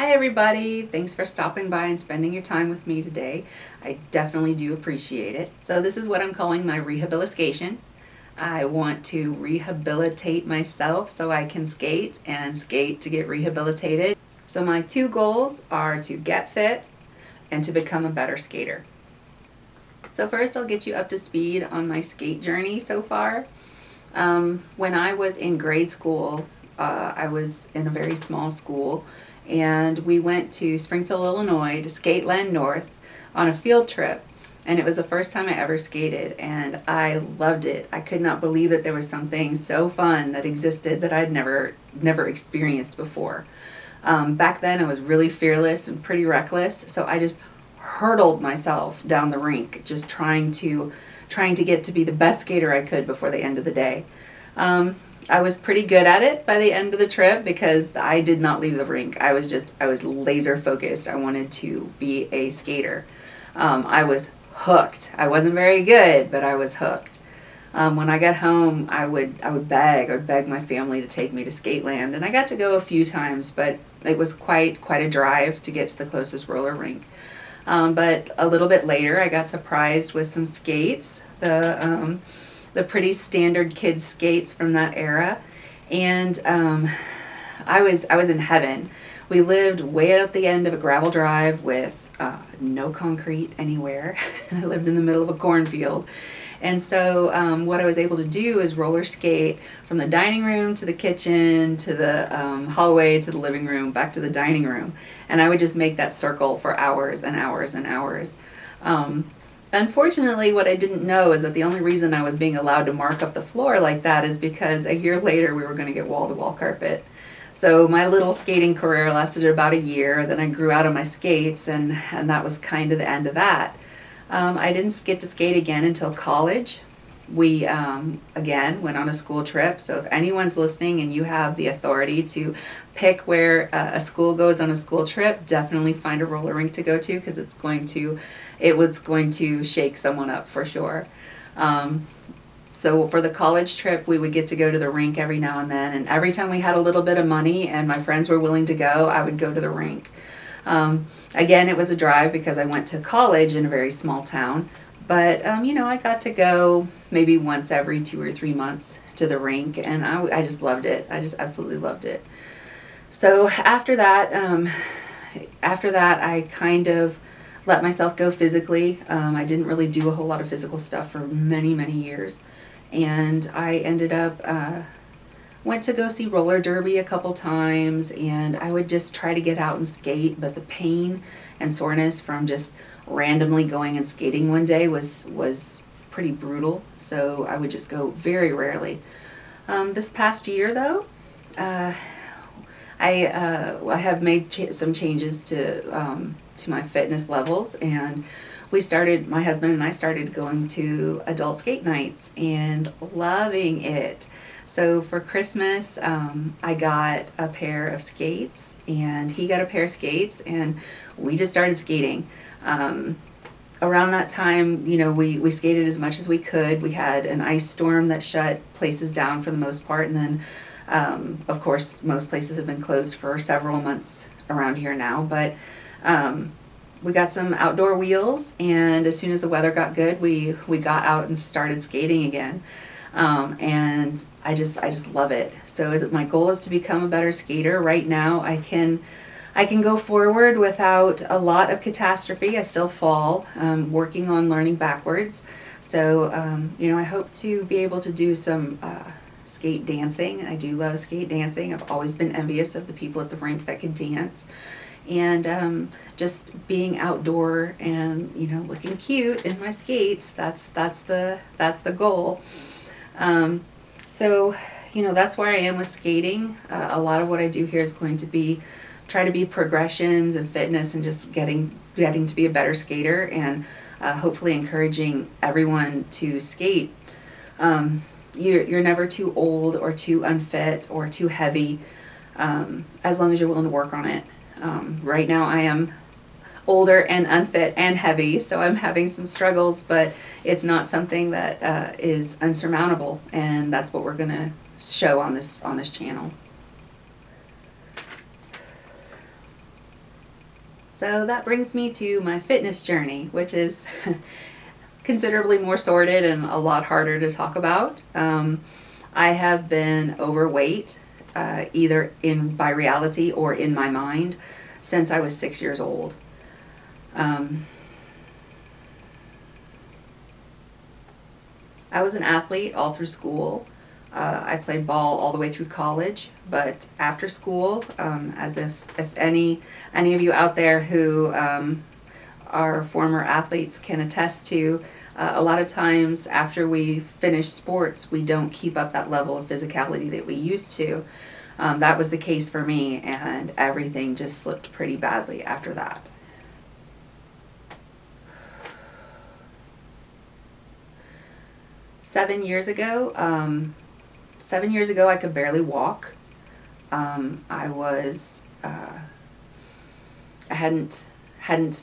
Hi everybody, thanks for stopping by and spending your time with me today. I definitely do appreciate it. So this is what I'm calling my RehabiliSKATE. I want to rehabilitate myself so I can skate and skate to get rehabilitated. So my two goals are to get fit and to become a better skater. So first I'll get you up to speed on my skate journey so far. When I was in grade school, I was in a very small school, and we went to Springfield, Illinois to Skateland North on a field trip, and it was the first time I ever skated, and I loved it. I could not believe that there was something so fun that existed that I'd never experienced before. Back then I was really fearless and pretty reckless, so I just hurtled myself down the rink, just trying to get to be the best skater I could before the end of the day. I was pretty good at it by the end of the trip because I did not leave the rink. I was laser focused. I wanted to be a skater. I was hooked. I wasn't very good, but I was hooked. When I got home, I would beg my family to take me to Skateland, and I got to go a few times, but it was quite a drive to get to the closest roller rink. But a little bit later, I got surprised with some skates, the pretty standard kids skates from that era, and I was in heaven. We lived way at the end of a gravel drive with no concrete anywhere. I lived in the middle of a cornfield. And so what I was able to do is roller skate from the dining room to the kitchen to the hallway to the living room back to the dining room. And I would just make that circle for hours and hours and hours. Unfortunately, what I didn't know is that the only reason I was being allowed to mark up the floor like that is because a year later we were going to get wall-to-wall carpet. So my little skating career lasted about a year. Then I grew out of my skates, and that was kind of the end of that. I didn't get to skate again until college. We, again, went on a school trip. So if anyone's listening and you have the authority to pick where a school goes on a school trip, definitely find a roller rink to go to, because it was going to shake someone up for sure. So for the college trip, we would get to go to the rink every now and then. And every time we had a little bit of money and my friends were willing to go, I would go to the rink. Again, it was a drive because I went to college in a very small town, but I got to go maybe once every 2 or 3 months to the rink, and I just loved it. I just absolutely loved it. So after that, I kind of let myself go physically. I didn't really do a whole lot of physical stuff for many years, and I ended up went to go see roller derby a couple times, and I would just try to get out and skate, but the pain and soreness from just randomly going and skating one day was pretty brutal, so I would just go very rarely. This past year, though, I have made some changes to my fitness levels, and my husband and I started going to adult skate nights and loving it. So for Christmas, I got a pair of skates, and he got a pair of skates, and we just started skating. Around that time, we skated as much as we could. We had an ice storm that shut places down for the most part, and then, of course, most places have been closed for several months around here now, but we got some outdoor wheels, and as soon as the weather got good, we got out and started skating again. And I just love it. So my goal is to become a better skater. Right now, I can go forward without a lot of catastrophe. I still fall, working on learning backwards. So, I hope to be able to do some skate dancing. I do love skate dancing. I've always been envious of the people at the rink that can dance. And just being outdoor and looking cute in my skates, that's the goal. So that's where I am with skating. A lot of what I do here is going to try to be progressions and fitness, and just getting to be a better skater, and hopefully encouraging everyone to skate. You're never too old or too unfit or too heavy, as long as you're willing to work on it. Right now I am older and unfit and heavy, so I'm having some struggles, but it's not something that is unsurmountable, and that's what we're going to show on this channel. So that brings me to my fitness journey, which is considerably more sordid and a lot harder to talk about. I have been overweight, either by reality or in my mind, since I was 6 years old. I was an athlete all through school. I played ball all the way through college, but after school, as if any of you out there who our former athletes can attest to, a lot of times after we finish sports, we don't keep up that level of physicality that we used to. That was the case for me, and everything just slipped pretty badly after that. Seven years ago, I could barely walk. I was, I hadn't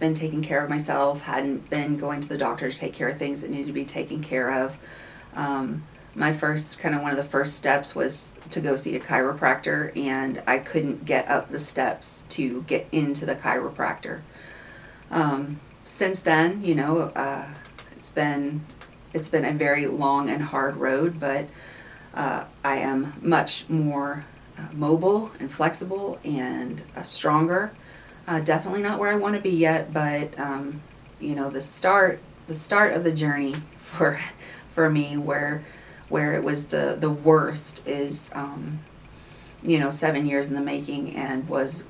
been taking care of myself, hadn't been going to the doctor to take care of things that needed to be taken care of. My first, one of the first steps was to go see a chiropractor, and I couldn't get up the steps to get into the chiropractor. Since then, it's been a very long and hard road, but I am much more mobile and flexible and stronger. Definitely not where I want to be yet, but the start of the journey for me, where it was the worst, is 7 years in the making, and was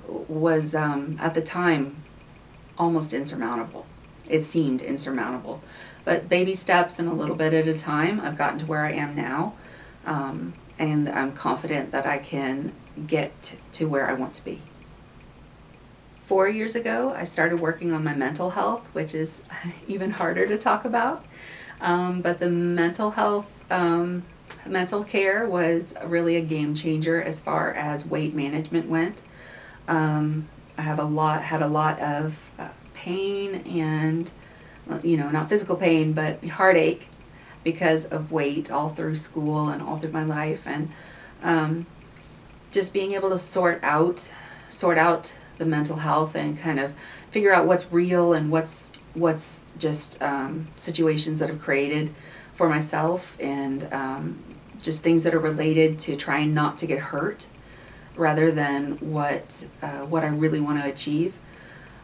at the time almost insurmountable. It seemed insurmountable, but baby steps and a little bit at a time, I've gotten to where I am now. And I'm confident that I can get to where I want to be. 4 years ago, I started working on my mental health, which is even harder to talk about. But the mental health, mental care was really a game changer as far as weight management went. I had a lot of pain and, not physical pain, but heartache, because of weight all through school and all through my life, and just being able to sort out the mental health and kind of figure out what's real and what's just situations that I've created for myself, and just things that are related to trying not to get hurt rather than what I really want to achieve.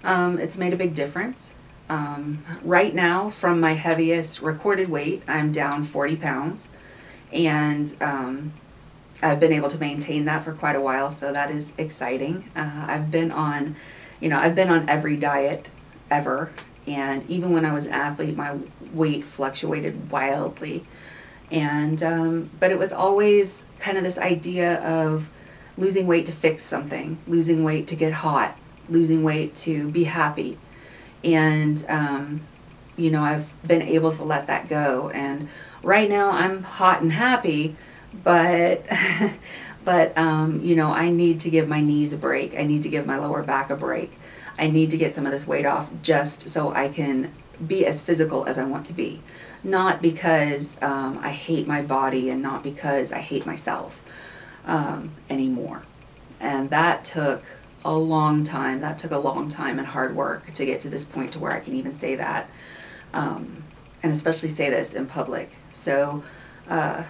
It's made a big difference. Right now, from my heaviest recorded weight, I'm down 40 pounds, and I've been able to maintain that for quite a while, so that is exciting. I've been on every diet ever, and even when I was an athlete, my weight fluctuated wildly, and but it was always kind of this idea of losing weight to fix something, losing weight to get hot, losing weight to be happy. And, I've been able to let that go. And right now I'm hot and happy, but, I need to give my knees a break. I need to give my lower back a break. I need to get some of this weight off just so I can be as physical as I want to be. Not because I hate my body, and not because I hate myself anymore. And that took a long time. That took a long time and hard work to get to this point to where I can even say that, and especially say this in public. So I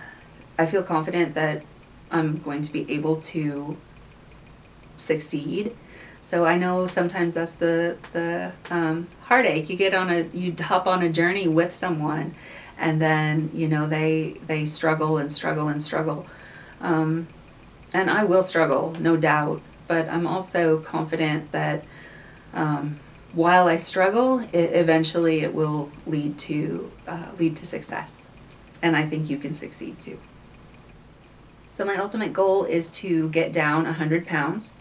feel confident that I'm going to be able to succeed. So I know sometimes that's the heartache. You hop on a journey with someone, and then they struggle and struggle and struggle, and I will struggle, no doubt. But I'm also confident that while I struggle, eventually it will lead to success, and I think you can succeed too. So my ultimate goal is to get down 100 pounds.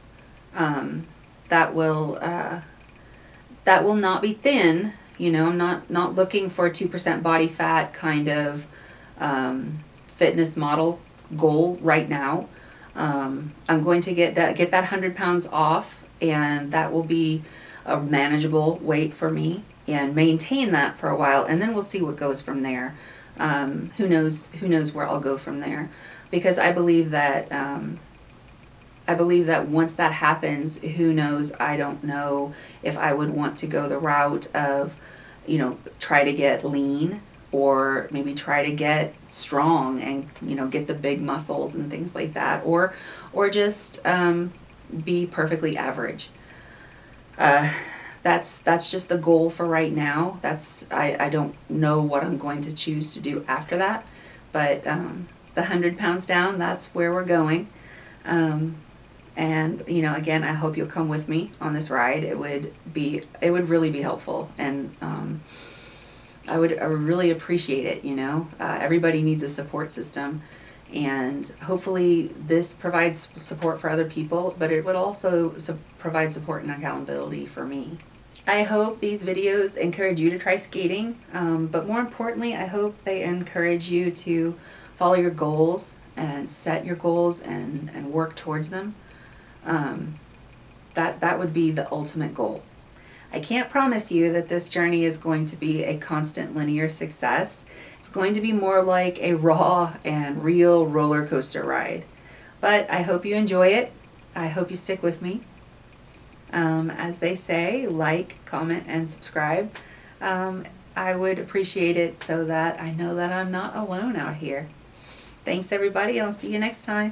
That will not be thin. I'm not looking for a 2% body fat kind of fitness model goal right now. I'm going to get that 100 pounds off, and that will be a manageable weight for me, and maintain that for a while, and then we'll see what goes from there. Who knows where I'll go from there, because I believe that I believe that once that happens, who knows, I don't know if I would want to go the route of, try to get lean, or maybe try to get strong and, get the big muscles and things like that, or just be perfectly average. That's just the goal for right now. I don't know what I'm going to choose to do after that, but the 100 pounds down, that's where we're going. And again, I hope you'll come with me on this ride. It would really be helpful, and I would really appreciate it. Everybody needs a support system, and hopefully this provides support for other people, but it would also provide support and accountability for me. I hope these videos encourage you to try skating, but more importantly, I hope they encourage you to follow your goals and set your goals and work towards them. That would be the ultimate goal. I can't promise you that this journey is going to be a constant linear success. It's going to be more like a raw and real roller coaster ride. But I hope you enjoy it. I hope you stick with me. As they say, like, comment, and subscribe. I would appreciate it so that I know that I'm not alone out here. Thanks, everybody. I'll see you next time.